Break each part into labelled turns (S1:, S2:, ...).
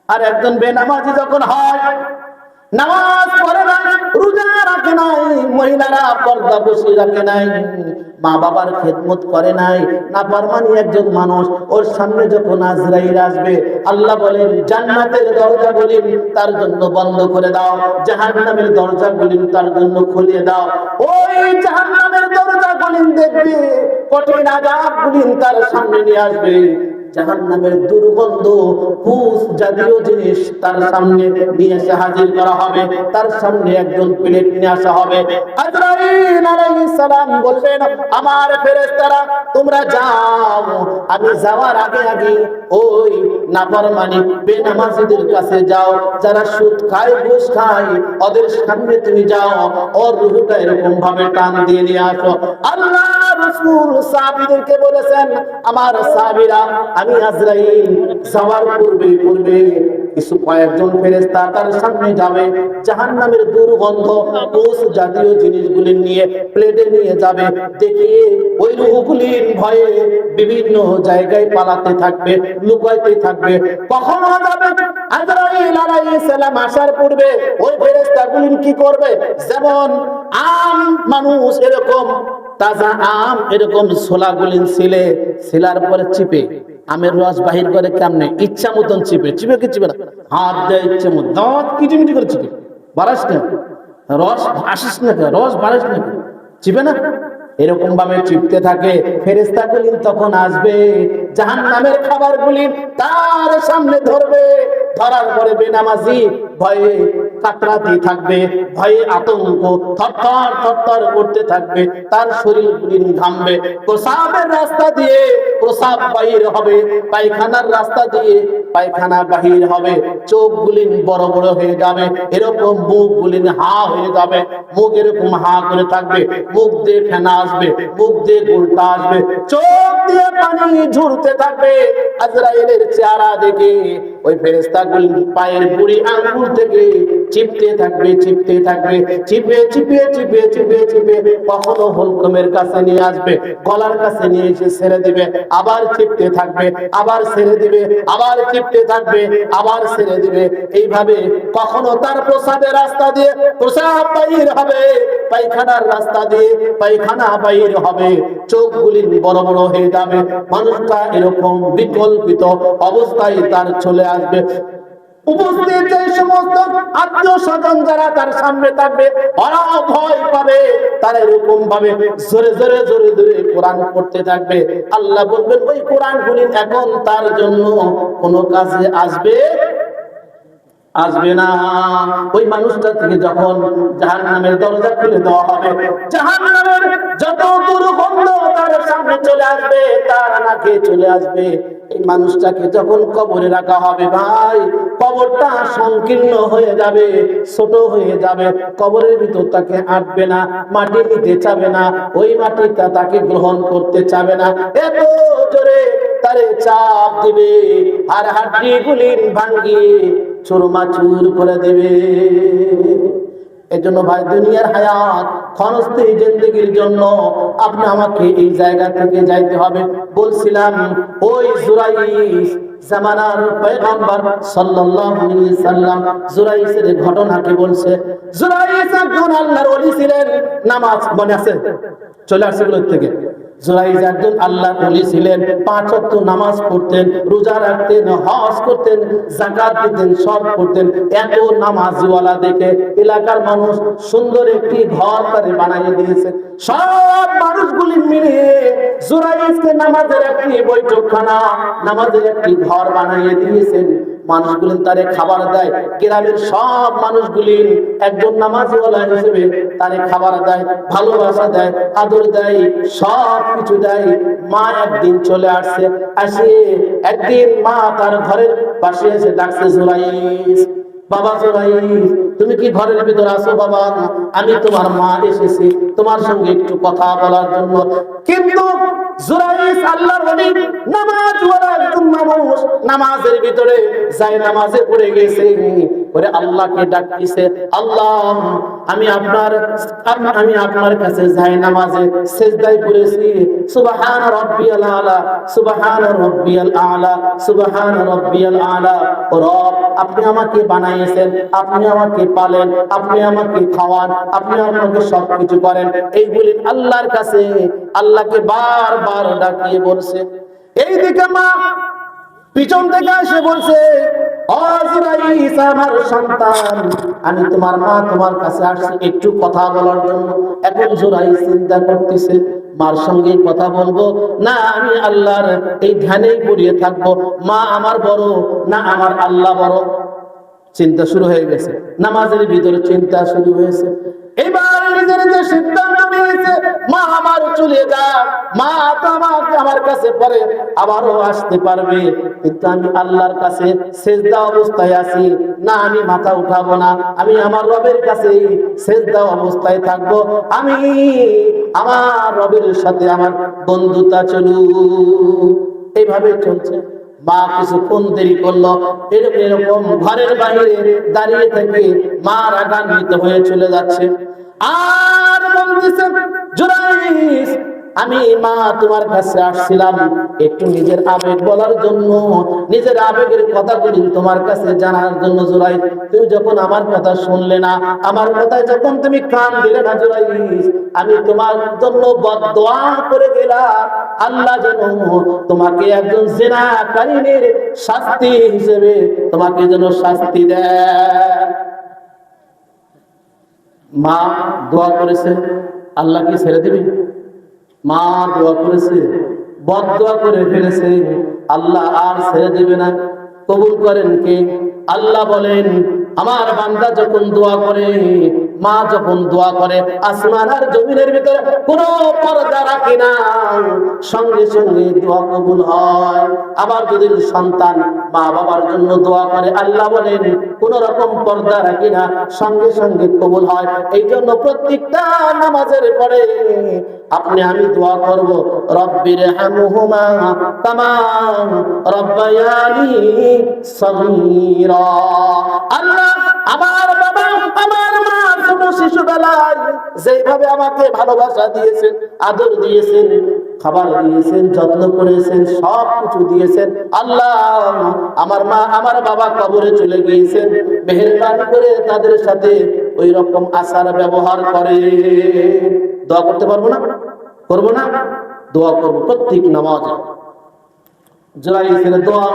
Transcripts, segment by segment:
S1: আর একজন বেনামাজি যখন হয়, নামাজ পড়ে না, রোজা রাখে নাই, মহিলারা পর্দা বসিয়ে রাখে নাই, মা বাবার খেদমত করে নাই, নাফরমানি একজন মানুষ, ওর সামনে যখন আজরাইল আসবে, আল্লাহ বলেন জান্নাতের দরজাগুলি তার জন্য বন্ধ করে দাও, জাহান্নামের দরজাগুলি তার জন্য খুলে দাও। ওই জাহান্নামের দরজাগুলি দেখবে কঠিন আযাবগুলি তার সামনে নিয়ে আসবে, জাহান্নামের দুর্গন্ধ কুস জাতীয় জিনিস তার সামনে নিয়ে এসে হাজির করা হবে, তার সামনে একজন প্লেট নিয়ে আসা হবে। আজরাইল আলাইহিস সালাম বলবেন, আমার ফেরেশতারা তোমরা যাও, আমি যাওয়ার আগে আগে ওই নাফরমানি বেনামাজিদের কাছে যাও, যারা সুদ খায় ঘুষ খায়, ওদের সামনে তুমি যাও, ওর রূহটা এরকম ভাবে টান দিয়ে নিয়ে আসো। আল্লাহ রাসূল সাহাবীদেরকে বলেছেন, আমার সাহাবীরা, আমি আজরাইল যাওয়ার পূর্বে কিছু কয়েকজন ফেরেশতা তার সামনে যাবে, জাহান্নামের দুর্গন্ধ কুস জাতীয় জিনিসগুলি নিয়ে প্লেটে নিয়ে যাবে, দেখিয়ে ওই রূহগুলির ভয়ে বিভিন্ন জায়গায় পালাতে থাকবে, লুকাইতে থাকবে। কখনো যাবে আজরাইল আলাইহিস সালাম আসার পূর্বে ওই ফেরেশতাগুলি কি করবে, যেমন আম মানুষ এরকম তাজা আম এরকম ছোলাগুলি ছিলার পরে চিপে আমের রস বাহির করে, কেমনে ইচ্ছা মতন চিপে কি চিপে না, হাত দেয় ইচ্ছে মতো, দাঁত কিটিমিটি করে চিপে, বাড়াস না রস আসিস না, রস বাড়াস না, চিপে না, এরকম ভাবে চিপতে থাকে। ফেরেশতাগুলি তখন আসবে, জাহান্নামের খাবারগুলি তার সামনে ধরবে, ধরার পরে বেনামাজি ভয়ে কাতরাতে থাকবে, ভয়ে আতঙ্ক থরথর থরথর করতে থাকবে, তার শরীরগুলি ঘামবে, প্রসাবের রাস্তা দিয়ে প্রসাব বাহির হবে, পায়খানার রাস্তা দিয়ে পায়খানা বাহির হবে, চোখগুলি বড় বড় হয়ে যাবে, এরকম মুখগুলি হা হয়ে যাবে, মুখ এরকম হা করে থাকবে, মুখ দিয়ে ফেনা আসবে, মুখ দিয়ে গোলটা আসবে, চোখ দিয়ে পানি ঝরতে থাকবে। আজরাইলের চেহারা দেখে ওই ফেরেশতাগুলি পায়ের বুড়ি আঙ্গুল থেকে চিপতে থাকবে, চিপতে থাকবে, চিপে চিপে চিপে চিপে চিপে কখনো হুলকুমের কাছে নিয়ে আসবে, গলার কাছে নিয়ে এসে ছেড়ে দিবে, আবার চিপতে থাকবে, আবার ছেড়ে দিবে, আবার চিপতে থাকবে, আবার ছেড়ে দিবে। এইভাবে কখনো তার প্রসাবের রাস্তা দিয়ে প্রসাব বাহির হবে, পায়খানার রাস্তা দিয়ে পায়খানা বাহির হবে, চোখগুলি বড় বড় হয়ে যাবে, মানুষটা এরকম বিকল্পিত অবস্থায় তার চলে আসবে। উপস্থিত যে সমস্ত আত্মীয় স্বজন যারা তার সামনে থাকবে, ওরা ভয় পাবে, তারা এরকম ভাবে জোরে জোরে জোরে জোরে কোরআন পড়তে থাকবে। আল্লাহ বলবেন ওই কোরআনগুলি এখন তার জন্য কোনো কাজে আসবে না। ওই মানুষটা থেকে যখন জাহান্নামের দরজা খুলে দেওয়া হবে, জাহান্নামের যত দুর্গন্ধ তার সামনে চলে আসবে, তার নাকে চলে আসবে, এই মানুষটাকে যখন কবরে রাখা হবে, ভাই কবরটা সংকীর্ণ হয়ে যাবে, ছোট হয়ে যাবে, কবরের ভিতর তাকে আটবে না, মাটি নিতে চাবে না, ওই মাটিটা তাকে গ্রহণ করতে চাবে না, এত জোরে তারে চাপ দিবে, আর হাড্ডিগুলি ভাঙিয়ে চুরমাচুর করে দেবে। এজন্য ভাই দুনিয়ার হায়াত ক্ষণস্থায়ী জিন্দেগির জন্য আপনি আমাকে এই জায়গা থেকে যাইতে হবে। বলছিলাম ওই জুরাইস জামানার পয়গম্বর সাল্লাল্লাহু আলাইহি সাল্লাম জুরাইসের ঘটনাকে বলছে। জুরাইস একজন আল্লাহর ওলি ছিলেন, নামাজ মনে আছে, চলে আসছে গুলো থেকে। জুরাইস একজন আল্লাহর ওলি ছিলেন, 5 ওয়াক্ত নামাজ পড়তেন, রোজা রাখতেন, হজ করতেন, যাকাত দিতেন, সব করতেন। এত নামাজওয়ালা দেখে এলাকার মানুষ সুন্দর একটি ঘর তারে বানিয়ে দিয়েছে। সব মানুষগুলি মিলে জুরাইসকে নামাজের একটি বৈঠকখানা, নামাজের একটি ঘর বানিয়ে দিয়েছেন। মানুষগুলি তারে খাবার দেয়, গ্রামের সব মানুষগুলি একজন নামাজওয়ালা হিসেবে তারে খাবার দেয়, ভালোবাসা দেয়, আদর দেয়, সব কিছু দেয়। মা একদিন চলে আসছে, আসে একদিন মা তার ঘরের পাশে এসে ডাকছে, জুরাইস, বাবা জুরাইস, তুমি কি ঘরের ভিতর আছো? বাবা, আমি তোমার মা এসেছি তোমার সঙ্গে একটু কথা বলার জন্য। কিন্তু জুরাইস আল্লাহর ওলি, নামাজওয়ালা একজন মানুষ, নামাজের ভিতরে যায় নামাজে পড়ে গেছে। ওরে আল্লাহকে ডাকতেছে, আল্লাহ আমি আপনার কাছে যাই নামাজে সিজদায় পড়েছি, সুবহান রাব্বিয়াল আলা, সুবহান রাব্বিয়াল আলা, সুবহান রাব্বিয়াল আলা। ও রব, আপনি আমাকে বানাইয়েছেন, আপনি আমাকে পালেন, আপনি আমাকে খাওয়ান, আপনি আমাকে সবকিছু করেন, এইগুলি আল্লাহর কাছে আল্লাহকে বারবার ডাকিয়ে বলছে। এইদিকে মা পিছন থেকে এসে বলছে, আজরাইল আমার সন্তান, আমি তোমার মা তোমার কাছে আসছি একটু কথা বলার জন্য। এখন জোরাই চিন্তা করতেছে মার সঙ্গে কথা বলবো না আমি আল্লাহর এই ধ্যানেই পড়িয়ে থাকবো, মা আমার বড় না আমার আল্লাহ বড়। চিন্তা শুরু হয়ে গেছে, নামাজের ভিতরে চিন্তা শুরু হয়েছে। এবার নিজের যে সিদ্ধান্ত নিয়েছে, মা আমার চলে যাক, মা তো আমার কাছে পরে আবারও আসতে পারবে, কিন্তু আমি আল্লাহর কাছে সেজদা অবস্থায় আছি, না আমি মাথা উঠাবো না, আমি আমার রবের কাছে সেজদা অবস্থায় থাকবো, আমি আমার রবের সাথে আমার বন্ধুতা চলু। এইভাবে চলছে। মা কিছুক্ষণ দেরি করলো, এরকম ঘরের বাইরে দাঁড়িয়ে থেকে মা রাগান্বিত হয়ে চলে যাচ্ছে। আর বলতেছে, জুরাইস আমি মা তোমার কাছে আসছিলাম একটু নিজের আবেগ বলার জন্য, নিজের আবেগের কথাগুলি তোমার কাছে জানার জন্য। জুরাইস তুমি যখন আমার কথা শুনলে না, আমার কথায় যখন তুমি কান দিলে না জুরাইস, আমি তোমার জন্য বদদোয়া করে গেলাম, আল্লাহ যেন তোমাকে একজন জিনাকারীর শাস্তি হিসেবে তোমাকে যেন শাস্তি দেয়। মা দোয়া করেছে, আল্লাহ কি ছেড়ে দিবে? মা দোয়া করেছে, বদদোয়া করে ফেলেছে, আল্লাহ আর ছেড়ে দিবে না। কবুল করেন কে? আল্লাহ বলেন, আমার বান্দা যখন দোয়া করে, মা যখন দোয়া করে, আসমান আর জমিনের ভিতরে কোনো পর্দা রাখে না, সঙ্গে সঙ্গে দোয়া কবুল হয়। আবার যদি সন্তান মা বাবার জন্য দোয়া করে, আল্লাহ বলেন কোন রকম পর্দা রাখি না, সঙ্গে সঙ্গে কবুল হয়। এই জন্য প্রত্যেকটা নামাজের পরে আপনি আমি দোয়া করব, রব্বির হামহুমা কামা রব্বায়ানি সগীরা। আল্লাহ আমার বাবা আমার মা ছোট শিশুবেলায় যেভাবে আমাকে ভালোবাসা দিয়েছেন, আদর দিয়েছেন, খাবার দিয়েছেন, যত্ন করেছেন, সব কিছু দিয়েছেন, আল্লাহ আমার মা আমার বাবা কবরে চলে গিয়েছেন, মেহেরবানি করে তাদের সাথে ওই রকম আচার ব্যবহার করে। দোয়া করতে পারবো না? করবো না? দোয়া করবো প্রত্যেক নামাজে। জুরাইসের দোয়া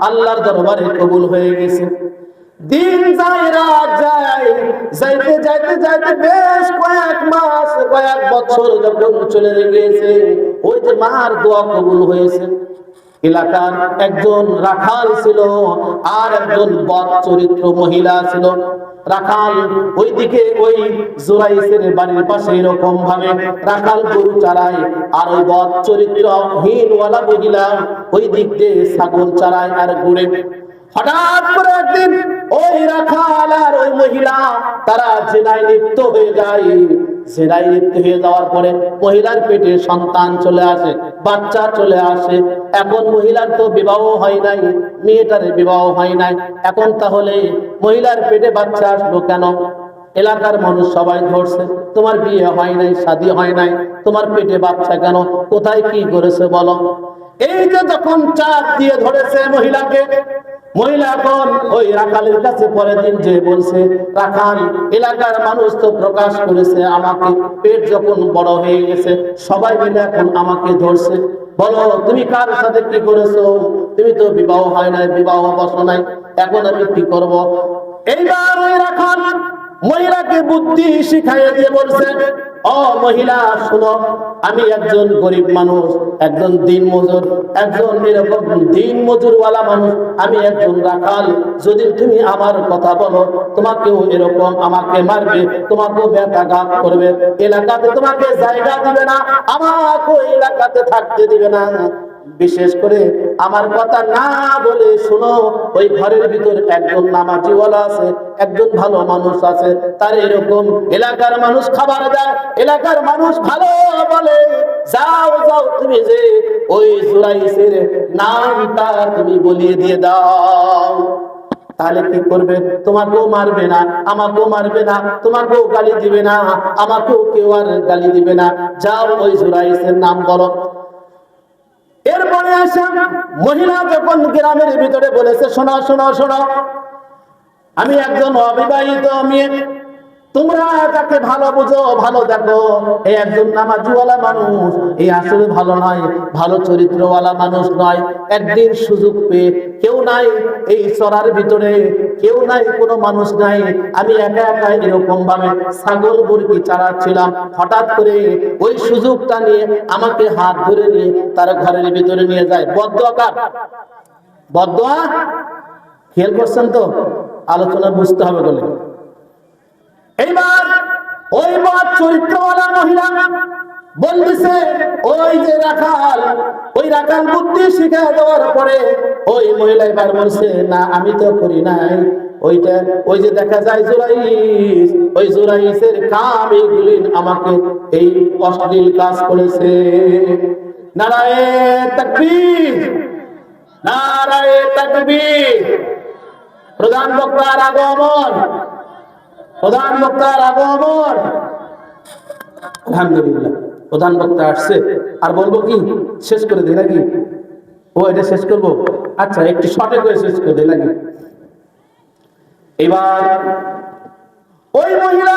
S1: আল্লাহর দরবারে কবুল হয়ে গেছে। দিন যায় রাত যায়, যাইতে যাইতে যাইতে বেশ কয়েক মাস কয়েক বছর যখন চলে গিয়েছে, ওই যে মার দোয়া কবুল হয়েছে। এলাকার একজন রাখাল ছিল আর একজন বদ চরিত্র মহিলা ছিল। রাখাল ওইদিকে ওই জুরাইসের বাড়ির পাশে এরকম ভাবে রাখাল গরু চারায়, আর ওই বদ চরিত্রহীনওয়ালা মহিলা ওই দিক দিয়ে ছাগল চারায় আর ঘুরে। হঠাৎ করে একদিন ওই রাখাল আর ওই মহিলা তারা জেনায় লিপ্ত হয়ে যায়। জেনায় লিপ্ত হয়ে যাওয়ার পরে মহিলার পেটে সন্তান চলে আসে, বাচ্চা চলে আসে। এখন মহিলার তো বিবাহ হয় নাই, মেয়েটার বিবাহ হয় নাই। এখন তাহলে মহিলার পেটে বাচ্চা আসলো কেন? এলাকার মানুষ সবাই ধরছে, তোমার বিয়ে হয় নাই, শাদী হয় নাই, তোমার পেটে বাচ্চা কেন, কোথায় কি করেছে বলো। এই যে যখন চাপ দিয়ে ধরেছে মহিলাকে, মহিলা এখন ওই রাখালের কাছে পরের দিন যে বলছে, রাখাল এলাকার মানুষ তো প্রকাশ করেছে আমাকে, পেট যখন বড় হয়ে গেছে সবাই মিলে এখন আমাকে ধরছে, বলো তুমি কার সাথে কি করেছো? তুমি তো বিবাহ হয় নাই, বিবাহ বসো নাই, এখন আমি কি করব? এইবার ওই রাখাল মহিলাকে বুদ্ধি শিখাইয়ে দিয়ে বলছে, ও মহিলা শোনো, আমি একজন গরিব মানুষ, একজন দিন মজুর, একজন এরকম দিন মজুরওয়ালা মানুষ, আমি একজন রাখাল। যদি তুমি আমার কথা বলো, তোমাকেও এরকম আমাকে মারবে, তোমাকেও ব্যথাঘাত করবে, এলাকাতে তোমাকে জায়গা দিবে না, আমাকেও এলাকাতে থাকতে দিবে না। বিশেষ করে আমার কথা না বলে শোনো, ওই ঘরের ভিতর একজন নামাজিওয়ালা আছে, একজন ভালো মানুষ আছে, তার এরকম এলাকার মানুষ খাবার দেয়, এলাকার মানুষ ভালো বলে, যাও যাও তুমি যে ওই জুরাইসের নামটা তুমি বলিয়ে দিয়ে দাও। তাহলে কি করবে? তোমাকেও মারবে না, আমাকেও মারবে না, তোমাকেও গালি দিবে না, আমাকেও কেউ আর গালি দিবে না। যাও ওই জুরাইসের নাম বলো। এরপরে আসে মহিলা যখন গ্রামের ভিতরে বলেছে, শোনো শোনো শোনো, আমি একজন অবিবাহিত মেয়ে, তোমরা তাকে ভালো বুঝো, ভালো দেখো, এই একজন নামাজওয়ালা মানুষ, এই আসলে ভালো নয়, ভালো চরিত্রওয়ালা মানুষ নয়। একদিন সুযোগ পেয়ে, কেউ নাই এই চরার ভিতরে, কেউ নাই, কোনো মানুষ নাই, আমি একা একা এরকম ভাবে ছাগল মুরগি চালাচ্ছিলাম, হঠাৎ করে ওই সুযোগটা নিয়ে আমাকে হাত ধরে নিয়ে তার ঘরের ভিতরে নিয়ে যায়। বদদোয়া কার? বদদোয়া খেয়াল করছেন তো? আলোচনা বুঝতে হবে বলে। এইবার ওই বদ চরিত্রওয়ালা মহিলা বলতেছে, ওই যে রাখাল, ওই রাখাল বুদ্ধি শিখা দেওয়ার পরে ওই মহিলা এবার বলছে, না আমি তো করি নাই ওইটা, ওই যে দেখা যায় জুরাইস, ওই জুরাইসের কাম এইগুলি আমাকে এই অশ্লীল কাজ করেছে। নারায়ে তাকবীর, নারায়ে তাকবীর। প্রধান বক্তার আগমন, প্রধান বক্তার আগমন। আলহামদুলিল্লাহ, প্রধান বক্তা আসছে। আর বলবো কি, শেষ করে দিই নাকি? ও এটা শেষ করবো? আচ্ছা, একটু শর্টে করে শেষ করে দিই নাকি? এবার ওই মহিলা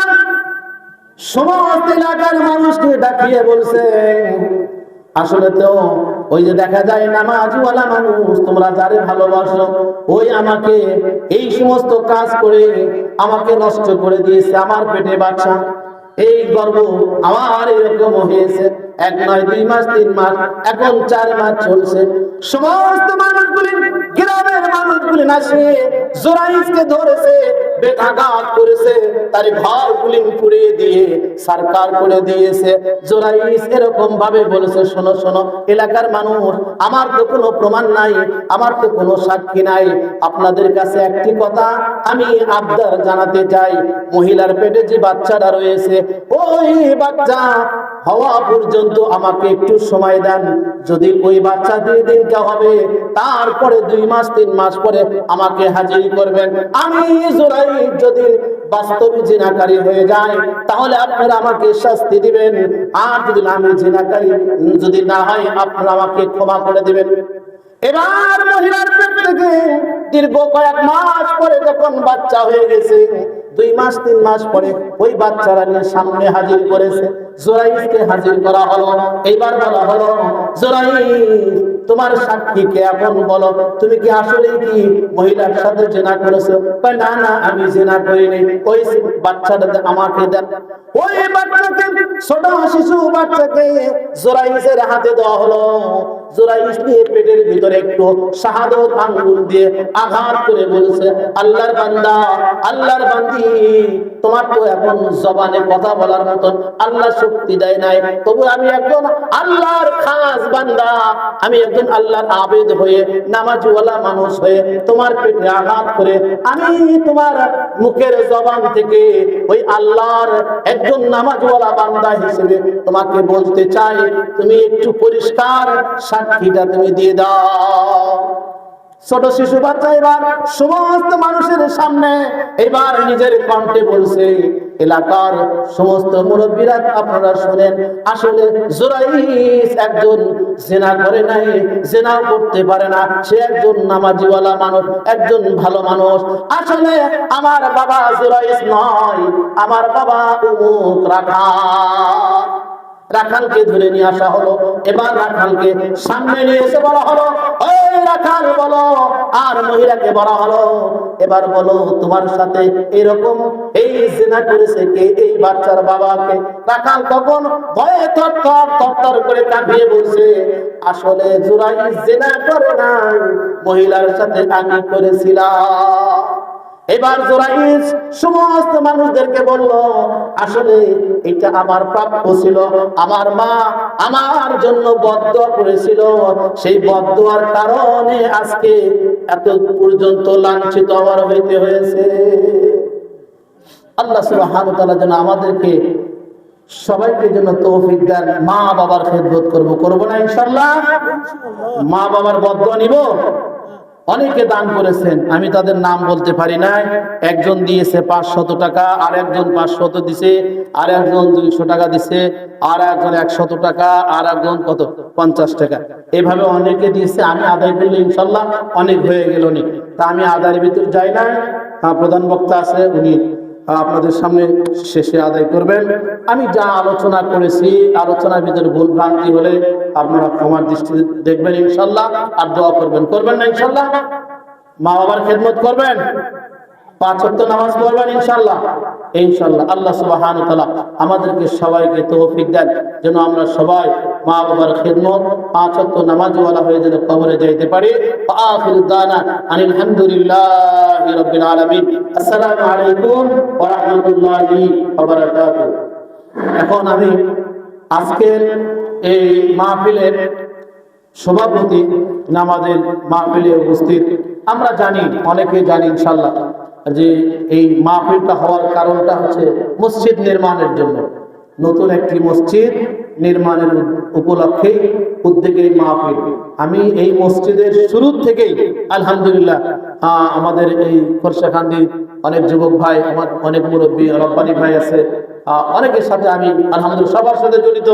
S1: সমস্ত এলাকার মানুষকে ডাকিয়ে বলছে, আসলে তো ওই যে দেখা যায় নামাজওয়ালা মানুষ, তোমরা যারে ভালোবাসো, ওই আমাকে এই সমস্ত কাজ করে আমাকে নষ্ট করে দিয়েছে। আমার পেটে বাচ্চা, এই গর্ব আমার এরকম হয়েছে, 1 নয় 2 মাস 3 মাস, এখন 4 মাস চলছে। সমস্ত মানুষগুলি, গ্রামের মানুষগুলি নাচে জুরাইসকে ধরেছে, বেটাঘাত করেছে, তার ঘরগুলি পুড়িয়ে দিয়ে সরকার করে দিয়েছে। জুরাইস এরকম ভাবে বলেছে, শোনো শোনো এলাকার মানুষ, আমার তো কোনো প্রমাণ নাই, আমার তো কোনো সাক্ষী নাই, আপনাদের কাছে একটি কথা আমি আবদার জানাতে চাই, মহিলার পেটে যে বাচ্চাটা রয়েছে, ওই বাচ্চা হওয়া পর্যন্ত আমাকে একটু সময় দেন। যদি ওই বাচ্চা 2 দিনটা হবে, তারপরে 2 মাস 3 মাস পরে আমাকে হাজির করবেন। আমি জুরাইস যদি বাস্তবে জিনাকারী হয়ে যায়, তাহলে আপনারা আমাকে শাস্তি দিবেন, আর যদি আমি জিনাকারী যদি না হয়, আপনারা আমাকে ক্ষমা করে দিবেন। এবার মহিলার পেট থেকে দীর্ঘ কয়েক মাস পরে যখন বাচ্চা হয়ে গেছে, 2 মাস 3 মাস পরে ওই বাচ্চারা নিয়ে সামনে হাজির করেছে। জুরাইসকে হাজির করা হলো। এইবার বলা হলো, জুরাইস তোমার সাক্ষীকে এখন বলো, তুমি কি আসলে কি মহিলার সাথে জিনা করেছো? কয় না না, আমি জিনা করিনি, ওই বাচ্চাটা আমাকে দেন। ওই বাচ্চাকে, ছোট শিশু বাচ্চাকে জুরাইসের হাতে দেওয়া হলো। জুরাইস নিয়ে পেটের ভিতরে একটু শাহাদত আঙ্গুল দিয়ে আঘাত করে বলছে, আল্লাহর বান্দা, আল্লাহর বান্দি, তোমার তো এখন জবানে কথা বলার মতন আল্লাহ শক্তি দেয় নাই, তবু আমি একজন আল্লাহর খাস বান্দা, আমি একজন আল্লাহর আবেদ হয়ে, নামাজওয়ালা মানুষ হয়ে তোমার পেটে আঘাত করে আমি তোমার মুখের জবান থেকে ওই আল্লাহর একজন নামাজওয়ালা বান্দা হিসেবে তোমাকে বলতে চাই, তুমি একটু পরিষ্কার সাক্ষীটা তুমি দিয়ে দাও। ছোট শিশু বাচ্চা এবার সমস্ত মানুষের সামনে এবার নিজের কণ্ঠে বলছে, এলাকার সমস্ত মুরব্বীরা আপনারা শুনেন, আসলে জুরাইস একজন জিনা করে নাই, জিনা করতে পারে না, সে একজন নামাজিওয়ালা মানুষ, একজন ভালো মানুষ। আসলে আমার বাবা জুরাইস নয়, আমার বাবা উমুক রাখাল। রাখালকে ধরে নিয়ে আসা হলো। এবার রাখালকে সামনে নিয়ে এসে বলা হলো, ওই রাখাল বলো, আর মহিলাকে বলা হলো, এবার বলো তোমার সাথে এরকম এই জিনা করেছে কে? এই বাচ্চার বাবাকে। রাখাল তখন ভয়ে থরথর করে কাঁপিয়ে বলছে, আসলে জুরাইস জিনা করে নাই, মহিলার সাথে আমি করেছিলাম। এবার জুরাইস সমস্ত মানুষদেরকে বলল, আসলে এটা আমার প্রাপ্য ছিল, আমার মা আমার জন্য বদদোয়া করেছিল, সেই বদদোয়ার কারণে আজকে এত পর্যন্ত লাঞ্ছিত আমার হইতে হয়েছে। আল্লাহ সুবহানাহু ওয়া তাআলা যেন আমাদেরকে সবাইকে জন্য তৌফিক দেন। মা বাবার খেদমত করব না ইনশাআল্লাহ? মা বাবার বদদোয়া নিব? অনেকে দান করেছেন, আমি তাদের নাম বলতে পারি না। একজন দিয়েছে 500 টাকা, আর একজন 500 দিছে, আর একজন 200 টাকা দিছে, আর একজন 100 টাকা, আর একজন কত 50 টাকা, এভাবে অনেকে দিয়েছে। আমি আদায় করলে ইনশাল্লাহ অনেক হয়ে গেল নি, তা আমি আদায়ের ভিতর যাই না। প্রধান বক্তা আছে, উনি আপনাদের সামনে শেষে আদায় করবেন। আমি যা আলোচনা করেছি, আলোচনার ভিতরে ভুল ভ্রান্তি হলে আপনারা ক্ষমার দৃষ্টিতে দেখবেন ইনশাল্লাহ, আর দোয়া করবেন। করবেন না ইনশাল্লাহ? মা বাবার খেদমত করবেন, 5 ওয়াক্ত নামাজ পড়বেন ইনশাল্লাহ। ইনশাল্লাহ আল্লাহ সুবহানাহু ওয়া তাআলা আমাদেরকে সবাইকে তৌফিক দেন, যেন আমরা সবাই মা বাবার খেদমত 5 ওয়াক্ত নামাজওয়ালা হয়ে যেন কবরে যাইতে পারি। আখিরু দানা আনিল হামদুলিল্লাহি রাব্বিল আলামিন। আসসালামু আলাইকুম ওয়া রাহমাতুল্লাহি ওয়া বারাকাতুহু। এখন আমি আজকের এই মাহফিলের সভাপতি, নামাজের মাহফিলে উপস্থিত, আমরা জানি, অনেকে জানি ইনশাল্লাহ, যে এই মাহফিলটা হওয়ার কারণটা হচ্ছে মসজিদ নির্মাণের জন্য। নতুন একটি মসজিদ নির্মাণের উপলক্ষে উদ্যোগে এই মাহফিল। আমি এই মসজিদের শুরু থেকেই আলহামদুলিল্লাহ আমাদের এই খোরশেখান্দি অনেক যুবক ভাই, আমার অনেক মুরব্বী রব্বানি ভাই আছে, অনেকের সাথে আমি আলহামদুলিল্লাহ সবার সাথে জড়িত।